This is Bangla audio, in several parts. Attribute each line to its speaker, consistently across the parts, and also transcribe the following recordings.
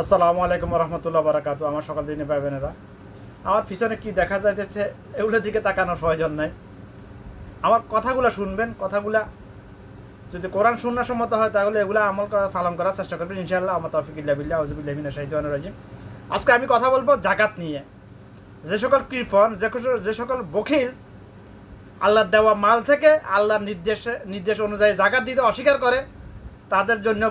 Speaker 1: আসসালামু আলাইকুম রহমতুল্লাহ বারাকাতু। আমার সকাল দিনে ভাই বোনেরা, আমার পিছনে কি দেখা যাইতেছে এগুলোর দিকে তাকানোর প্রয়োজন নাই। আমার কথাগুলো শুনবেন, কথাগুলা যদি কোরআন সুন্নাহ সম্মত হয় তাহলে এগুলো আমল পালন করার চেষ্টা করবেন ইনশাআল্লাহ। আমার তৌফিকুল্লাহ বিল্লাহ আউযুবিল্লাহি মিনাশ শাইতানির রাজিম। আজকে আমি কথা বলবো জাকাত নিয়ে। যে সকল কৃপণ, যে সকল বখিল আল্লাহর দেওয়া মাল থেকে আল্লাহর নির্দেশ অনুযায়ী জাকাত দিতে অস্বীকার করে, তাদের জন্য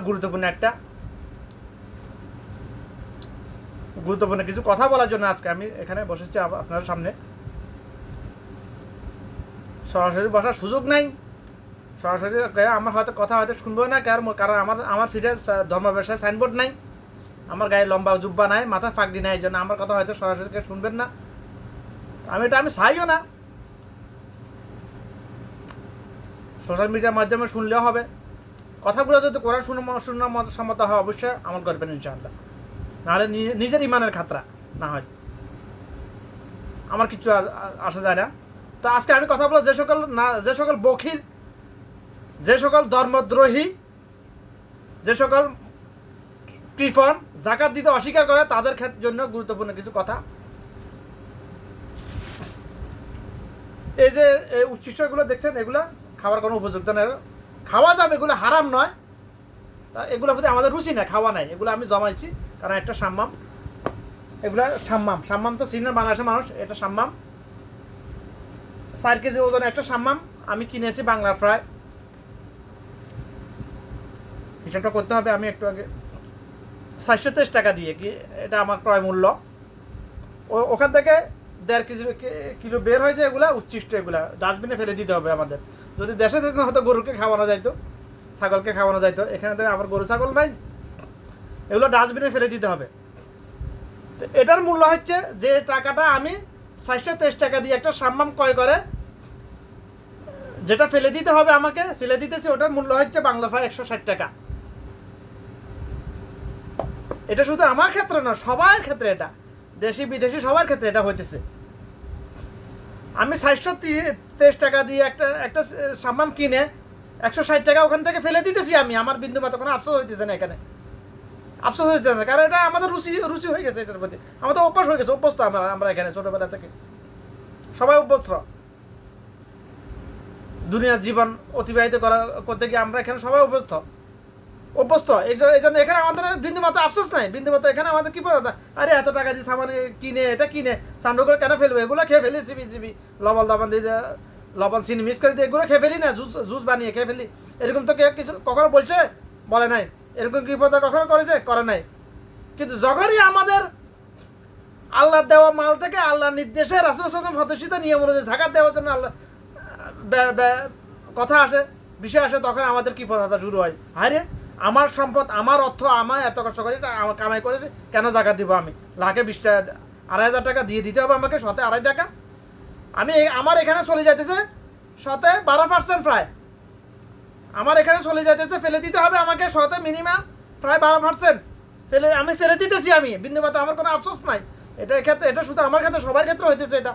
Speaker 1: গুরুত্বপূর্ণ কিছু কথা বলার জন্য আজকে আমি এখানে বসেছি আপনার সামনে। সরাসরি বসার সুযোগ নাই, সরাসরি আমার হয়তো কথা হয়তো শুনবো না, কারণ আমার ফিরে ধর্ম ব্যবসায় সাইনবোর্ড নাই, আমার গায়ে লম্বা জুব্বা নাই, মাথা ফাঁকডি নাই, এই জন্য আমার কথা হয়তো সরাসরি কেউ শুনবেন না। আমি চাইও না সোশ্যাল মিডিয়ার মাধ্যমে শুনলেও হবে। কথাগুলো যদি কোরআন শূন্য সম্মত হয় অবশ্যই আমল করবেন ইনশাআল্লাহ, নাহলে নিজের ইমানের খাতরা না হয়, আমার কিছু আসা যায় না। তো আজকে আমি কথা বলবো যে সকল বখিল, যে সকল ধর্মদ্রোহী, যে সকল কৃপণ জাকাত দিতে অস্বীকার করে তাদের জন্য গুরুত্বপূর্ণ কিছু কথা। এই যে এই উচ্ছিষ্টগুলো দেখছেন, এগুলো খাওয়ার কোনো উপযুক্ত নয়। খাওয়া যাবে, এগুলো হারাম নয়, তা এগুলোর প্রতি আমাদের রুচি নাই, খাওয়া নাই। এগুলো আমি জমাইছি কারণ একটা সাম্মাম, এগুলো সাম্মাম তো চিনেন বাংলাদেশের মানুষ। এটা সাম্মাম 4 কেজি ওজন একটা সাম্মাম আমি কিনেছি বাংলার প্রায়, হিসাবটা করতে হবে, আমি একটু আগে 423 টাকা দিয়ে কি এটা আমার ক্রয় মূল্য। ওখান থেকে 1.5 কিলো বের হয়েছে। এগুলা উচ্ছিষ্ট, এগুলা ডাস্টবিনে ফেলে দিতে হবে আমাদের। যদি দেশে থাকতে হয়তো গরুকে খাওয়ানো যাইতো, ছাগলকে খাওয়ানো যাইতো, এখানে তো আমার গরু ছাগল নাই, এগুলো ডাস্টবিনে ফেলে দিতে হবে। তো এটার মূল্য হচ্ছে, যে টাকাটা আমি 423 টাকা দিয়ে একটা সাম্মাম ক্রয় করে যেটা ফেলে দিতে হবে, আমাকে ফেলে দিতেছে, ওটার মূল্য হচ্ছে বাংলা প্রায় 160 টাকা। এটা শুধু আমার ক্ষেত্রে না, সবার ক্ষেত্রে, এটা দেশি বিদেশি সবার ক্ষেত্রে এটা হইতেছে। আমি 423 টাকা দিয়ে একটা সাম্মাম কিনে 160 টাকা ওখান থেকে ফেলে দিতেছি আমি। আমার বিন্দু মাত্র কোনো আফসোস হইতেছে না, এখানে আফসোস হইতেছে না, কারণ এটা আমাদের রুচি হয়ে গেছে, এটার প্রতি আমাদের অভ্যাস হয়ে গেছে, অভ্যস্ত আমরা এখানে ছোটবেলা থেকে সবাই অভ্যস্ত। দুনিয়ার জীবন অতিবাহিত করতে গিয়ে আমরা এখানে সবাই অভ্যস্ত। এই জন্য এখানে আমাদের বিন্দু মাত্র আফসোস নাই, বিন্দু মাত্র এখানে আমাদের কি পড়া, আরে এত টাকা দিয়ে সামান কিনে সামনে করে কেন ফেলবো, এগুলো খেয়ে ফেলি, চিবি লবণ চিনি মিক্স করে দিয়ে এগুলো খেয়ে ফেলি না, জুস বানিয়ে খেয়ে ফেলি। এরকম তো কেউ কিছু কখনো বলে নাই, এরকম কৃপণতা কখনো করে নাই। কিন্তু যখনই আমাদের আল্লাহর দেওয়া মাল থেকে আল্লাহর নির্দেশে রাসূল সাল্লাল্লাহু আলাইহি ওয়াসাল্লাম প্রতিষ্ঠিত নিয়ম অনুযায়ী জাকাত দেওয়ার জন্য কথা আসে, বিষয় আসে, তখন আমাদের কৃপণতা শুরু হয়। হায়রে, আমার সম্পদ, আমার অর্থ, আমার এত কষ্ট করে আমার কামাই করেছে, কেন জাকাত দিব আমি? লাখে 20 টাকা, 2,500 টাকা দিয়ে দিতে হবে আমাকে, শতে 2.5 টাকা। আমার এখানে চলে যাইতেছে শতে 12% প্রায়, আমার এখানে চলে যাইতেছে, ফেলে দিতে হবে আমাকে শতে মিনিমাম প্রায় 12% আমি ফেলে দিতেছি। আমি বিন্দুমাত্র আমার কোনো আফসোস নাই এটার ক্ষেত্রে। এটা শুধু আমার ক্ষেত্রে, সবার ক্ষেত্রে হইতেছে, এটা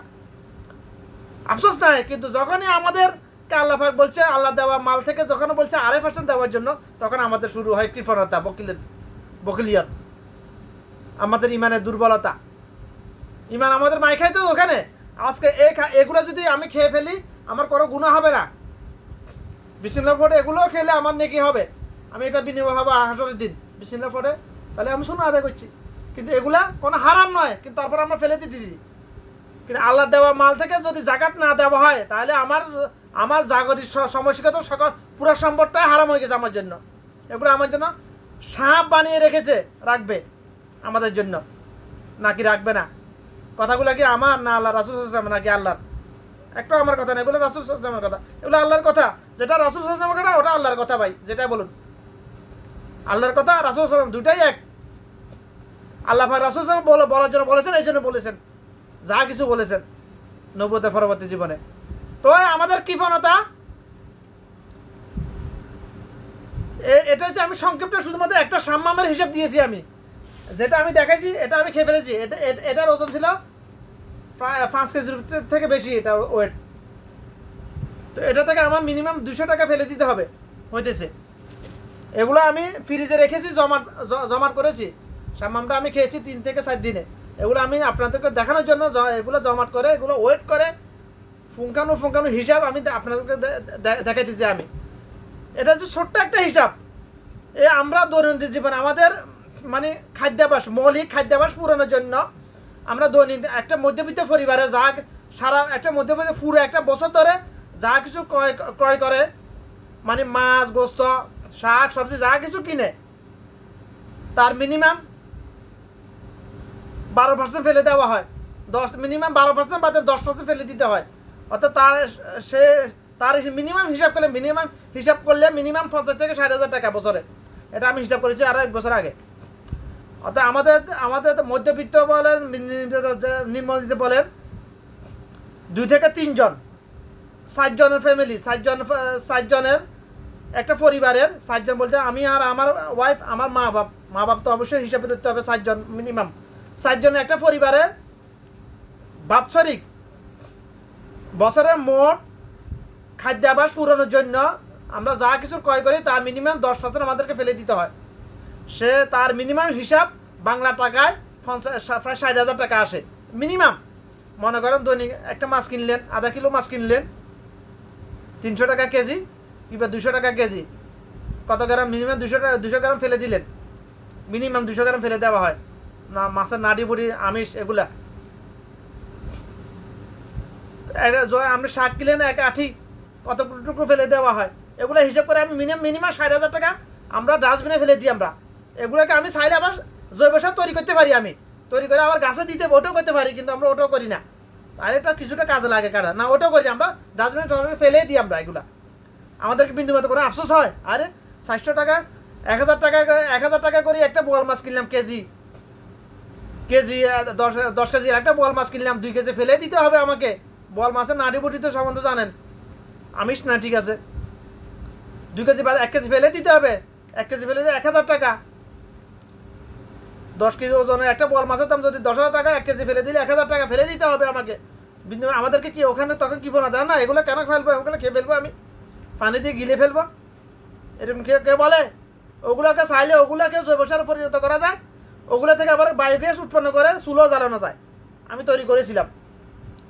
Speaker 1: আফসোস নাই। কিন্তু যখনই আমাদের আল্লাহ পাক বলছে আল্লাহ দেওয়া মাল থেকে যখন বলছে 2.5% দেওয়ার জন্য, তখন আমাদের শুরু হয় কৃপণতা, বকিলিয়ত, আমাদের ইমানের দুর্বলতা। ইমান আমাদের মাই খাইতো ওখানে। আজকে এগুলো যদি আমি খেয়ে ফেলি, আমার কোনো গুনাহ হবে না, বিসমিল্লাহ পড়ে এগুলো খেলে আমার নেকি হবে। আমি এটা বিনিময় হবে হাসরের দিন, বিসমিল্লাহ পড়ে, তাহলে আমি সুন্নাহ আদায় করছি। কিন্তু এগুলা কোনো হারাম নয়, কিন্তু তারপর আমরা ফেলে দিতেছি। কিন্তু আল্লাহ দেওয়া মাল থেকে যদি জাকাত না দেওয়া হয়, তাহলে আমার জাগতিক সমস্যাগত সকল পুরো সম্পদটাই হারাম হয়ে গেছে আমার জন্য। এগুলো আমার জন্য সাপ বানিয়ে রাখবে আমাদের জন্য, নাকি রাখবে না? কথাগুলো কি আমার না আল্লাহ রাসূল সাল্লাল্লাহু আলাইহি ওয়াসাল্লাম, নাকি আল্লাহর? একটু আমার কথা না, এগুলো রাসূল সাল্লাল্লাহু আলাইহি ওয়াসাল্লামের কথা, এগুলো আল্লাহর কথা। যেটা রাসূল সাল্লাল্লাহু আলাইহি ওয়াসাল্লামের কথা, ওটা আল্লাহর কথা ভাই, যেটাই বলুন। আল্লাহর কথা, রাসূল সাল্লাল্লাহু আলাইহি ওয়াসাল্লাম দুটাই এক। আল্লাহ পাক রাসূল সাল্লাল্লাহু আলাইহি ওয়াসাল্লাম বলার জন্য বলেছেন, এই জন্য বলেছেন যা কিছু বলেছেন নবুয়তের পরবর্তী জীবনে। তো আমাদের কৃপণতা, এটা হচ্ছে, আমি সংক্ষিপ্ত শুধুমাত্র একটা সাম্মামের হিসাব দিয়েছি আমি, যেটা আমি দেখাইছি, এটা আমি খেয়ে ফেলেছি। এটার ওজন ছিল প্রায় 5 কেজির থেকে বেশি, এটা ওয়েট। তো এটা থেকে আমার মিনিমাম 200 টাকা ফেলে দিতে হবে হইতেছে। এগুলো আমি ফ্রিজে রেখেছি, জমাট করেছি। সামামটা আমি খেয়েছি 3 থেকে 4 দিনে। এগুলো আমি আপনাদেরকে দেখানোর জন্য এগুলো জমাট করে, এগুলো ওয়েট করে ফুঙ্কানো হিসাব আমি আপনাদেরকে দেখাইতেছি আমি। এটা হচ্ছে ছোট্ট একটা হিসাব। আমরা দৈনন্দিন জীবনে আমাদের মানে খাদ্যাভ্যাস, মৌলিক খাদ্যাভ্যাস পূরণের জন্য আমরা দৈনন্দিন একটা মধ্যবিত্ত পরিবারে সারা একটা মধ্যবিত্ত পুরো একটা বছর ধরে যা কিছু ক্রয় করে, মানে মাছ, গোস্ত, শাক সবজি যা কিছু কিনে, তার মিনিমাম 12% ফেলে দেওয়া হয়। মিনিমাম 12% বাদে 10% ফেলে দিতে হয়। অর্থাৎ তার মিনিমাম হিসাব করলে মিনিমাম 50 থেকে 60,000 টাকা বছরে। এটা আমি হিসাব করেছি আরো 1 বছর আগে। অর্থাৎ আমাদের মধ্যবিত্ত বলেন, নিম্নবিত্ত বলেন, 2 থেকে 3 জন, 7 জনের ফ্যামিলি, 7 জনের একটা পরিবারের 7 জন বলতে আমি আর আমার ওয়াইফ, আমার মা বাপ তো অবশ্যই হিসাবে ধরতে হবে। 7 জন মিনিমাম, 7 জনের একটা পরিবারে বাৎসরিক বছরের মোট খাদ্যাভ্যাস পূরণের জন্য আমরা যা কিছু ক্রয় করি তার মিনিমাম 10% আমাদেরকে ফেলে দিতে হয়। তার মিনিমাম হিসাব বাংলা টাকায় প্রায় 60,000 টাকা আসে মিনিমাম। মনে করেন দৈনিক একটা মাছ কিনলেন, আধা কিলো মাছ কিনলেন 300 টাকা কেজি কিংবা 200 টাকা কেজি, কত গ্রাম? মিনিমাম 200 গ্রাম ফেলে দিলেন। মিনিমাম 200 গ্রাম ফেলে দেওয়া হয় না, মাছের নাড়ি বুড়ি আমিষ এগুলা। আপনি শাক কিনলেন 1 আঁটি, কতটুকু ফেলে দেওয়া হয়, এগুলো হিসাব করে আমি মিনিমাম 60,000 টাকা আমরা ডাস্টবিনে ফেলে দিই আমরা। এগুলোকে আমি চাইলে আবার জৈব সার তৈরি করতে পারি, আমি তৈরি করে আবার গাছে দিতে ওটাও করতে পারি, কিন্তু আমরা ওটাও করি না। আর এটা কিছুটা কাজে লাগে কাটা না, ওটাও করি আমরা, ডাস্টবিনে ফেলে দিই আমরা। এগুলা আমাদেরকে বিন্দুমাত্র কোনো আফসোস হয়? আরে 400 টাকা 1,000 টাকা করে একটা বোয়াল মাছ কিনলাম, কেজি 10 কেজির একটা বোয়াল মাছ কিনলাম, 2 কেজি ফেলে দিতে হবে আমাকে। বোয়াল মাছের নাড়ি বুটি তো সম্বন্ধে জানেন, আমিষ না, ঠিক আছে। 2 কেজি বা 1 কেজি ফেলে দিতে হবে। 1 কেজি ফেলে দিয়ে 1,000 টাকা। 10 কেজি ওজনের একটা বোয়াল মাছের দাম যদি 10,000 টাকা, 1 কেজি ফেলে দিলে 1,000 টাকা ফেলে দিতে হবে আমাকে। আমাদেরকে কি ওখানে তখন কি বলা যায় না, এগুলো কেন ফেলবো, ওগুলো খেয়ে ফেলবো, আমি পানি দিয়ে গিলে ফেলবো, এরকম কে বলে? ওগুলোকে চাইলে ওগুলোকে জৈব সারে পরিণত করা যায়। ওগুলো থেকে আবার বায়োগ্যাস উৎপন্ন করে চুলো জ্বালানো যায়। আমি তৈরি করেছিলাম,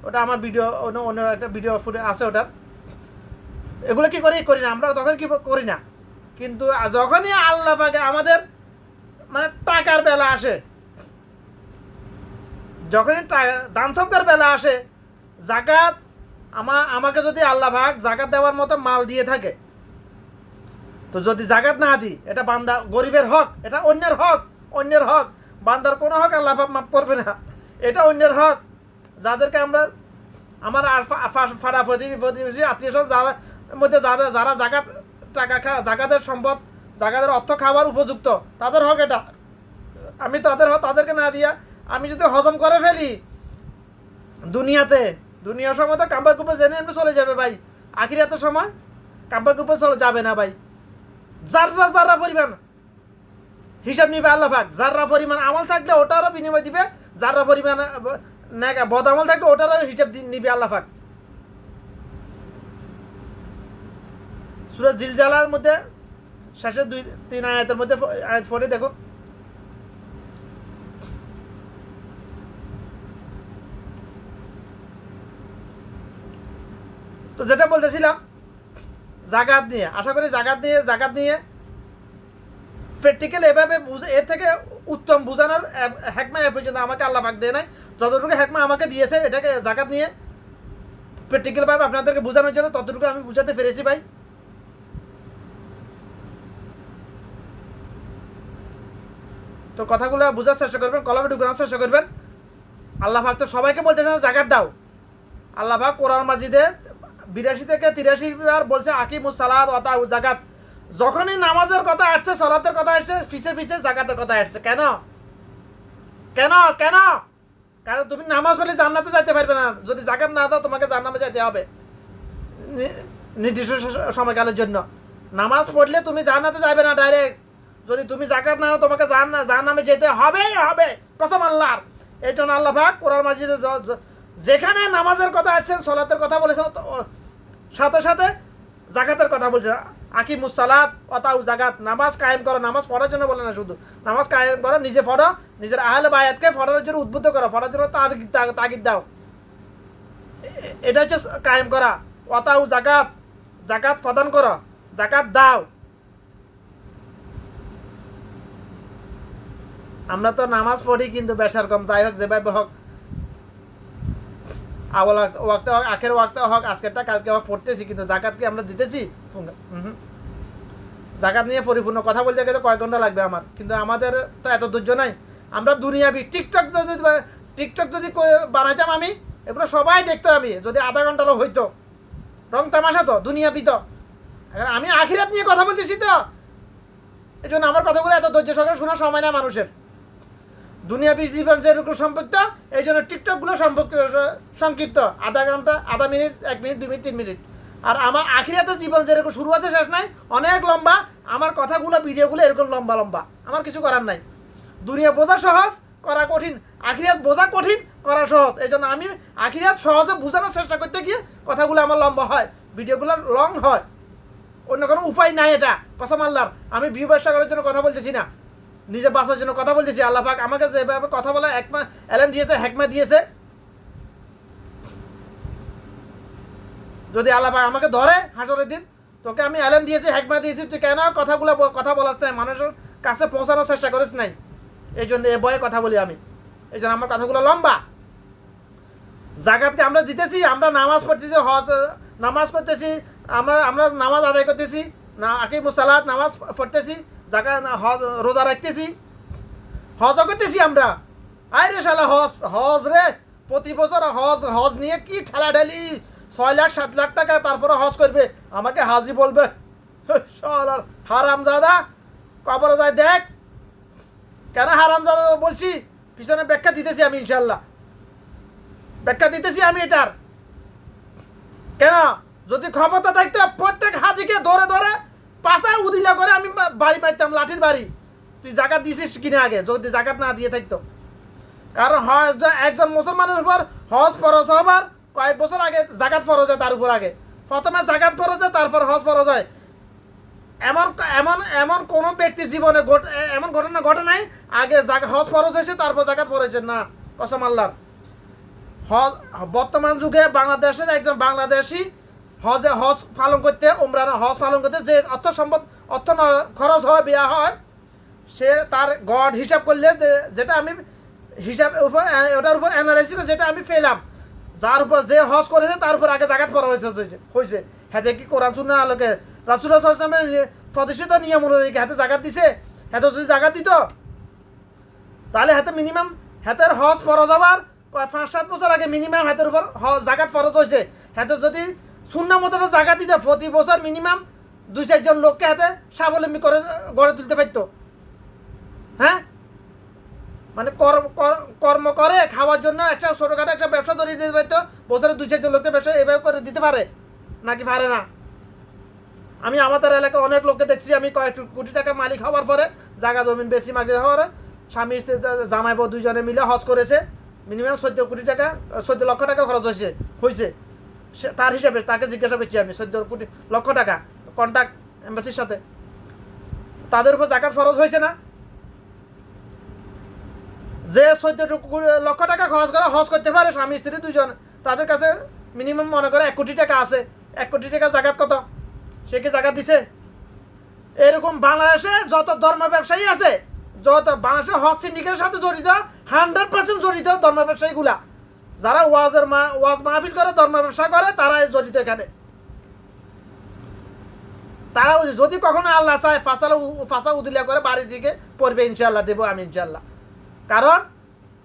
Speaker 1: ওটা আমার ভিডিও, অন্য একটা ভিডিও ফুটে আছে ওটার। এগুলো কি করি না আমরা, তখন কি করি না। কিন্তু যখনই আল্লাহ পাকে আমাদের মানে টাকার বেলা আসে, যখনই দান সদকার বেলা আসে, জাকাত আমাকে যদি আল্লাহ পাক জাকাত দেওয়ার মতো মাল দিয়ে থাকে, তো যদি জাকাত না দিই, এটা বান্দা গরিবের হক, এটা অন্যের হক। বান্দার কোনো হক আল্লাহ পাক মাফ করবে না, এটা অন্যের হক। যাদেরকে আমরা আমার ফাড়া প্রতিবেশী আত্মীয় স্বজন যারা মধ্যে যারা জাকাতের সম্পদ, জাকাতের অর্থ খাবার উপযুক্ত, তাদের হক এটা। আমি তাদেরকে না দিয়া আমি যদি হজম করে ফেলি দুনিয়ার সময় তো কাম্বার কুপে জেনে এমনি চলে যাবে ভাই। আখিরাতের সময় কাম্বার কুপে চলে যাবে না ভাই। যারা পরিমাণ হিসাব নিবে আল্লাহ পাক, যারা পরিমাণ আমল থাকলে ওটারও বিনিময় দিবে, যারা পরিমাণ বদ আমল থাকলে ওটারও হিসাব নিবে আল্লাহ পাক। সূরা জিলজালার মধ্যে শেষের 2-3 আয়াতের মধ্যে আয়াত পড়ে দেখো। তো যেটা বলতেছিলাম জাকাত নিয়ে, আশা করি জাকাত নিয়ে প্র্যাকটিক্যাল এভাবে এর থেকে উত্তম বোঝানোর হেকমা এ পর্যন্ত আমাকে আল্লাহ পাক দেয় নাই। যতটুকু হেকমা আমাকে দিয়েছে এটাকে জাকাত নিয়ে প্র্যাকটিক্যালভাবে আপনাদেরকে বোঝানোর জন্য ততটুকু আমি বুঝাতে পেরেছি ভাই। তো কথাগুলো বোঝার চেষ্টা করবেন, কলমে ঢুকানোর চেষ্টা করবেন। আল্লাহ পাক তো সবাইকে বলতেছেন জাকাত দাও। আল্লাহ পাক কোরআন মাজিদে 82 থেকে 83 বার বলছে আকিমুস সালাত ওয়া আতাউ যাকাত। যখনই নামাজের কথা আসছে, সালাতের কথা আসছে, পিছে যাকাতের কথা আসছে। কেন? কারণ তুমি নামাজ পড়লে জান্নাতে যাইতে পারবে না, যদি যাকাত না দাও তোমাকে জান্নাতে যাইতে হবে নির্দিষ্ট সময়কালের জন্য। নামাজ পড়লে তুমি জান্নাতে যাবে না ডাইরেক্ট, যদি তুমি যাকাত না দাও তোমাকে জাহান্নামে যেতে হবে কসম আল্লাহর। এই জন্য আল্লাহ পাক কোরআন মাজিদে যেখানে নামাজের কথা আসছেন, সালাতের কথা বলেছেন, সাথে সাথে যাকাতের কথা বলছে। আকিমুস সালাত ওয়াতাউ যাকাত, নামাজ কায়েম করো। নামাজ পড়ার জন্য বলে না শুধু, নামাজ কায়েম করো, নিজে পড়ো, নিজের আহলে বায়াতকে পড়ার জন্য উদ্বুদ্ধ করো, পড়ার জন্য তাগিদ দাও। এটা হচ্ছে কায়েম করা। ওয়াতাউ যাকাত, যাকাত প্রদান করো, যাকাত দাও। আমরা তো নামাজ পড়ি কিন্তু বেশার কম, যাই হোক যেভাবে হোক, আওয়াল ওয়াক্তে হোক আখের ওয়াক্তে হোক, আজকেরটা কালকে হোক পড়তেছি, কিন্তু জাকাত কি আমরা দিতেছি? জাকাত নিয়ে পরিপূর্ণ কথা বলতে গেলে কয়েক ঘন্টা লাগবে আমার, কিন্তু আমাদের তো এত ধৈর্য নাই। আমরা দুনিয়াবি টিকটক যদি বানাইতাম আমি, এগুলো সবাই দেখতো আমি, যদি আধা ঘন্টারও হইতো। রং তামাশা তো, দুনিয়াবি তো। এখন আমি আখিরাত নিয়ে কথা বলতেছি তো, এই জন্য আমার কথাগুলো এত ধৈর্য সহকারে শোনার সময় না মানুষের। দুনিয়াবি জীবন যেরকম সম্পৃক্ত, এই জন্য টিকটকগুলো সংক্ষিপ্ত, আধা ঘন্টা, আধা মিনিট, 1 মিনিট, 2 মিনিট, 3 মিনিট। আর আমার আখিরাতের জীবন যেরকম শুরু আছে শেষ নাই, অনেক লম্বা। আমার কথাগুলো, ভিডিওগুলো এরকম লম্বা লম্বা, আমার কিছু করার নাই। দুনিয়া বোঝা সহজ, করা কঠিন। আখিরাত বোঝা কঠিন, করা সহজ। এই জন্য আমি আখিরাত সহজে বোঝানোর চেষ্টা করতে গিয়ে কথাগুলো আমার লম্বা হয়, ভিডিওগুলো লং হয়। অন্য কোনো উপায় নাই। এটা কসম আল্লাহর, আমি ভিউ ব্যবসা করার জন্য কথা বলতেছি না, নিজে বাঁচার জন্য কথা বলতেছি। আল্লাহ পাক আমাকে যেভাবে কথা বলা এলেন দিয়েছে, হেকমা দিয়েছে। যদি আল্লাহ পাক আমাকে ধরে হাসরের দিন, তোকে আমি এলেন দিয়েছি, হেকমা দিয়েছি, তুই কেন কথা বলাস নাই, মানুষের কাছে পৌঁছানোর চেষ্টা করিস নাই? এই জন্য এ বয়ে কথা বলি আমি, এই জন্য আমার কথাগুলো লম্বা। জাকাতকে আমরা দিতেছি, আমরা নামাজ পড়তেছি, নামাজ পড়তেছি, আমরা নামাজ আদায় করতেছি, আকিমুস সালাত নামাজ পড়তেছি, জাকাত রোজা রাখতেছি, হজও করতেছি আমরা। আয় রে শালা হজ রে, প্রতি বছর হজ নিয়ে কি ঠেলাঠেলি, 6 লাখ 7 লাখ টাকা, তারপরে হজ করবে, আমাকে হাজি বলবে। শালার হারামজাদা, কবরে যায় দেখ। কেন হারামজাদা বলছি? পিছনে ব্যাখ্যা দিতেছি আমি, ইনশাল্লাহ ব্যাখ্যা দিতেছি আমি এটার। কেন? যদি ক্ষমতা থাকতো প্রত্যেক হাজিকে ধরে ধরে পাশায় উদিলা করে আমি বাড়ি পাইতাম, লাঠির বাড়ি। তুই জাকাত দিছিস কিনা আগে, যদি জাকাত না দিয়ে থাকতো। কারণ হজ, একজন মুসলমানের উপর হজ ফরজ হবার কয়েক বছর আগে জাকাত ফরজ হয়, তার উপর আগে প্রথমে জাকাত ফরজ হয়, তারপর হজ ফরজ হয়। এমন এমন এমন কোনো ব্যক্তির জীবনে এমন ঘটনা ঘটে নাই আগে হজ ফরজ হয়েছে তারপর জাকাত ফরজ হয়েছে না, কসম আল্লাহর। বর্তমান যুগে বাংলাদেশের একজন বাংলাদেশি হজ পালন করতে, উমরাহ হজ পালন করতে যে অর্থ খরচ হয়, বিয়া হয়, সে তার গড় হিসাব করলে, যেটা আমি হিসাব ওটার উপর অ্যানালাইসিস যেটা আমি পেলাম, যার উপর যে হজ করেছে তার উপর আগে জাকাত পড়া হয়েছে। হাতে কি কোরআন সুন্নাহ আলোকে রাসূলুল্লাহ সাল্লাল্লাহু আলাইহি ওয়াসাল্লামের প্রতিষ্ঠিত নিয়ম অনুযায়ী হাতে জাকাত দিছে? হাতে যদি জাকাত দিত, তাহলে হাতে মিনিমাম হাতের হজ ফরজ হবার 5-7 বছর আগে মিনিমাম হাতের উপর জাকাত ফরজ হয়েছে। হাতে যদি সুন্নাহ মোতাবেক জাকাত দিত, প্রতি বছর মিনিমাম 2-4 জন লোককে হাতে স্বাবলম্বী করে গড়ে তুলতে পারতো। হ্যাঁ, মানে কর্ম করে খাওয়ার জন্য একটা ছোটখাটো একটা ব্যবসা ধরিয়ে দিতে পারতো, বছরে 2-4 জন লোককে ব্যবসা এভাবে করে দিতে পারে নাকি পারে না? আমি আমাদের এলাকায় অনেক লোককে দেখছি, আমি কয়েক কোটি টাকার মালিক হওয়ার পরে, জায়গা জমিন বেশি মালিক হওয়ার স্বামী স্ত্রী জামাই বউ 2 জনে মিলে হজ করেছে, মিনিমাম 14 কোটি টাকা, 14 লক্ষ টাকা খরচ হয়েছে। তার হিসাবে তাকে জিজ্ঞাসা করছি আমি, 14 লক্ষ টাকা কন্ট্যাক্ট এম্বাসির সাথে, তাদের উপর জাকাত ফরজ হয়েছে না? যে 14 লক্ষ টাকা খরচ করে হজ করতে পারে স্বামী স্ত্রী 2 জন, তাদের কাছে মিনিমাম মনে করে 1 কোটি টাকা আছে। 1 কোটি টাকা জাকাত কত? সে কি জাকাত দিছে? এরকম বাংলাদেশে যত ধর্ম ব্যবসায়ী আছে, যত বাংলাদেশে হজ সিন্ডিকেটের সাথে জড়িত, 100% জড়িত ধর্ম ব্যবসায়ীগুলা, যারা ওয়াজ মাহফিল করে, ধর্ম ব্যবসা করে, তারা জড়িত এখানে। তারা যদি কখনো আল্লাহ চায় ফাঁসা উদিলা করে বাড়ির দিকে পড়বে, ইনশাল্লাহ দেবো আমি, ইনশাল্লাহ। কারণ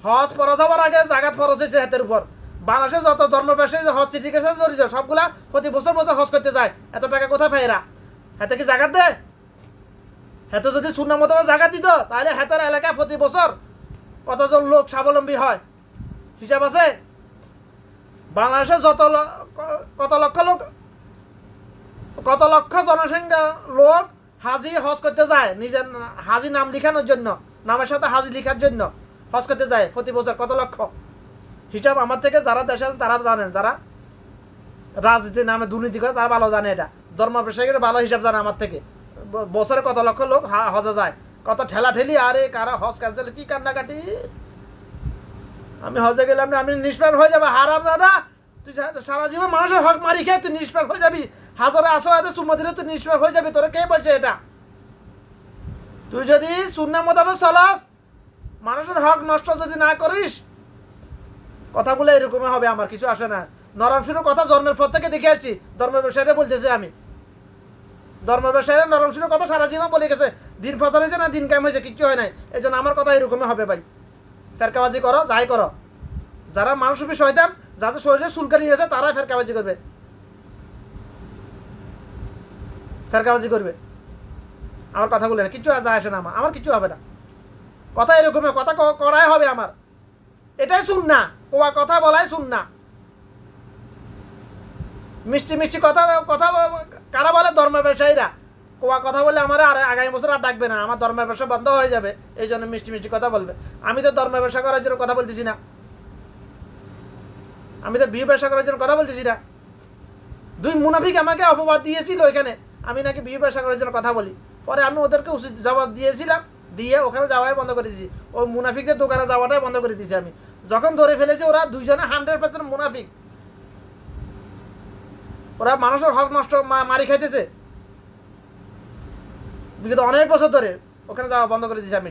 Speaker 1: হজ ফরজ হওয়ার আগে জাকাত ফরজ হয়েছে হাতের উপর। বাংলাদেশে যত ধর্ম ব্যবসায়ী হজ সিন্ডিকেটের সাথে জড়িত, সবগুলা প্রতি বছর হজ করতে যায়। এত টাকা কোথায় পায় এরা? হাতে কি জাকাত দেয়? হাতে যদি সুন্নাহ মোতাবেক জাকাত দিত, তাহলে হাতের এলাকায় প্রতি বছর কতজন লোক স্বাবলম্বী হয় হিসাব আছে? বাংলাদেশে কত লক্ষ জনসংখ্যা লোক হাজি হজ করতে যায়, নিজের হাজি নাম লিখানোর জন্য, নামের সাথে হাজি লিখার জন্য হজ করতে যায় প্রতি বছর কত লক্ষ। হিসাব আমার থেকে যারা দেশে আছে তারা জানেন, যারা রাজনীতির নামে দুর্নীতি করে তারা ভালো জানে এটা। ধর্ম ব্যবসায়ীরা ভালো হিসাব জানে আমার থেকে। বছরে কত লক্ষ লোক হজে যায়, কত ঠেলা ঠেলি, আরে কারা হজ ক্যান্সেল, কি কান্নাকাটি। আমি হজে গেলাম না, আমি নিষ্প্রাণ হয়ে যাবে। হারাম দাদা, তুই সারা জীবন মানুষের হক মারি খেয়ে তুই নিষ্প্রাণ হয়ে যাবি, হাজারে আসো এত চুম্মা দিলে তুই নিষ্প্রাণ হয়ে যাবি। তোরা কে বলছে এটা? তুই যদি সুন্নাহ মোতাবেক চলাস, মানুষের হক নষ্ট যদি না করিস, কথাগুলো এরকমই হবে। আমার কিছু আসে না, নরম শুরু কথা জন্মের পর থেকে দেখে আসছি। ধর্ম ব্যবসায়ীরা বলতেছে, আমি ধর্ম ব্যবসায়ীরা নরম শুরু কথা সারা জীবন বলে গেছে। দিন ফজর হয়েছে না, দিন কায়েম হয়েছে, কিচ্ছু হয় নাই। এই জন্য আমার কথা এরকমই হবে ভাই। ফেরকাবাজি করো, যাই করো, যারা মানুষরূপী শয়তান, যাদের শরীরে চুলকানি আছে, তারাই ফেরকাবাজি করবে, ফেরকাবাজি করবে। আমার কথাগুলো না, কিচ্ছু যায় আসে না, আমার কিচ্ছু হবে না। কথা এরকমই, কথা করাই হবে আমার। এটাই সুন্নাহ, কোয়া কথা বলাই সুন্নাহ। মিষ্টি মিষ্টি কথা কথা কারা বলে? ধর্ম ব্যবসায়ীরা। কোয়া কথা বলে আমার আর আগামী বছর আর ডাকবে না, আমার ধর্মের ব্যবসা বন্ধ হয়ে যাবে। এই জন্য মিষ্টি মিষ্টি কথা বলবে। আমি তো ধর্মের ব্যবসা করার জন্য কথা বলতেছি না, আমি তো বিয়ে ব্যবসা করার জন্য কথা বলতেছি না। দুই মুনাফিক আমাকে অপবাদ দিয়েছিল এখানে, আমি নাকি বিয়ে ব্যবসা করার জন্য কথা বলি। পরে আমি ওদেরকে উচিত জবাব দিয়েছিলাম, দিয়ে ওখানে যাওয়াই বন্ধ করে দিয়েছি। ও মুনাফিকদের দোকানে যাওয়াটাই বন্ধ করে দিয়েছি আমি। যখন ধরে ফেলেছি ওরা দুইজনে 100% মুনাফিক, ওরা মানুষের হক নষ্ট মারি খাইতেছে বিগত অনেক বছর ধরে। ওখানে যাওয়া বন্ধ করে দিয়েছি আমি,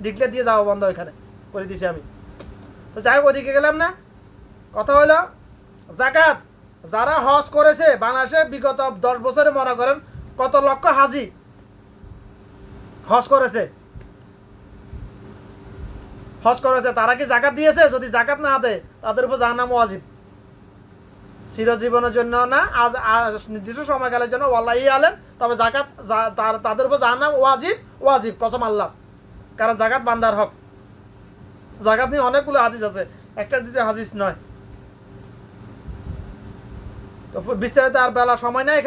Speaker 1: ডিক্লেয়ার দিয়ে যাওয়া বন্ধ ওখানে করে দিয়েছি আমি। তো যাই হোক, ওদিকে গেলাম না। কথা হলো জাকাত। যারা হজ করেছে বাংলাদেশে বিগত 10 বছরে, মনে করেন কত লক্ষ হাজি হজ করেছে, তারা কি জাকাত দিয়েছে? যদি জাকাত না দেয়, তাদের উপর জাহান্নাম ওয়াজিব, চিরজীবনের জন্য না, নির্দিষ্ট সময়কালের জন্য, ওয়াল্লাহি আলেম। তবে জাকাত তাদের উপর জাহান্নাম ওয়াজিব, কসম আল্লাহ। কারণ জাকাত বান্দার হক। জাকাত নিয়ে অনেকগুলো হাদিস আছে, একটা দুটো হাদিস নয়। তো বিস্তারিত আর বেলা সময় নাই,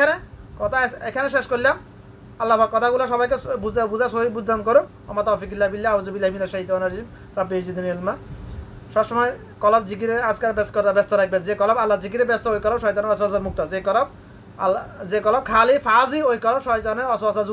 Speaker 1: কথা এখানে শেষ করলাম। আল্লাহ পাক কথাগুলো সবাইকে বুঝা সহি বুঝদান করো। আমার তৌফিকুল্লাহ বিল্লাহ, আউযু বিল্লাহি মিনাশ শাইতানির রাজিম। রাব্বি জিদনি ইলমা। সবসময় কলব জিকিরে আজকাল ব্যস্ত রাখবেন। যে কলব আল্লাহ জিকিরে ব্যস্ত, ওই কলব শয়তানের ওয়াসওয়াসা মুক্ত। যে কলব খালি ফাজি, ওই কলব শয়তানের ওয়াসওয়াসা